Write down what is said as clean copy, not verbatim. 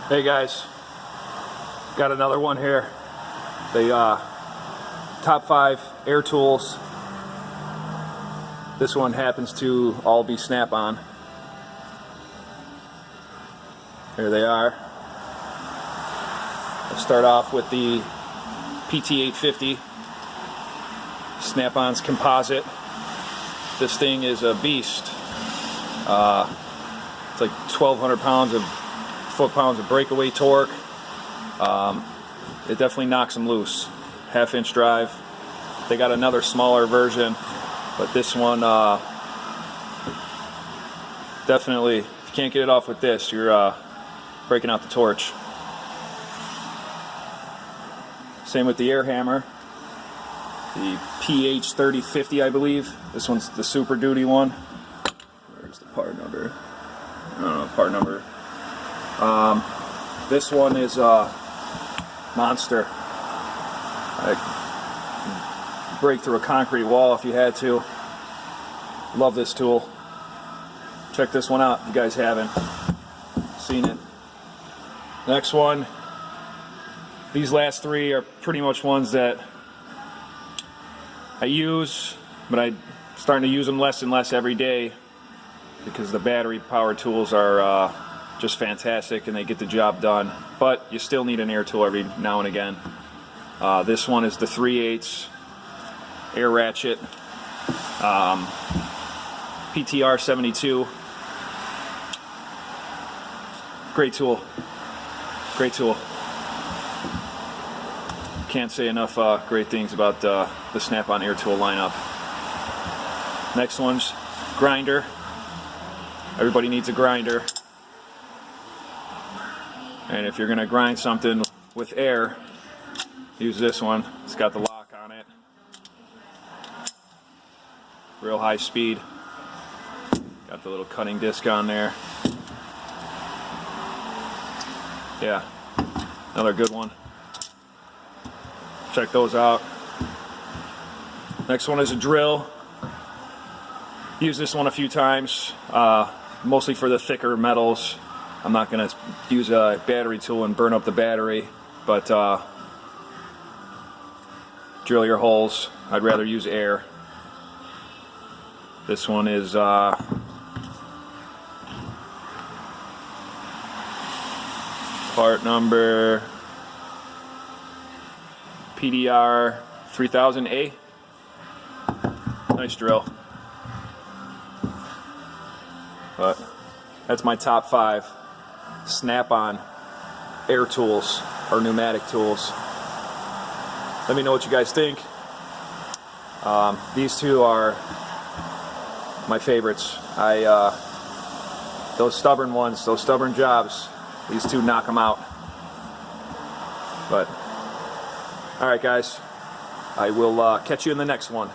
Hey guys, got another one here. The top 5 air tools. This one happens to all be snap-on. Here they are. I'll start off with the PT850 Snap-on's composite. This thing is a beast. It's like 1,200 foot-pounds of breakaway torque. It definitely knocks them loose. Half-inch drive. They got another smaller version, but this one definitely, if you can't get it off with this, you're breaking out the torch. Same with the air hammer, the PH3050, I believe. This one's the Super Duty one. Where's the part number? I don't know, part number. This one is monster. I'd break through a concrete wall if you had to. Love this tool. Check this one out if you guys haven't seen it. Next one. These last 3 are pretty much ones that I use, but I'm starting to use them less and less every day because the battery power tools are just fantastic and they get the job done. But you still need an air tool every now and again. This one is the 3/8 Air Ratchet Ptr 72. Great tool. Great tool. Can't say enough great things about the Snap-on air tool lineup. Next one's grinder. Everybody needs a grinder. And if you're going to grind something with air, use this one. It's got the lock on it. Real high speed. Got the little cutting disc on there. Yeah, another good one. Check those out. Next one is a drill. Used this one a few times, mostly for the thicker metals. I'm not going to use a battery tool and burn up the battery, but drill your holes. I'd rather use air. This one is part number PDR 3000A. Nice drill. But that's my top 5 Snap-on air tools or pneumatic tools. Let me know what you guys think. These 2 are my favorites. Those stubborn ones, those stubborn jobs, these 2 knock them out. But alright guys, I will catch you in the next one.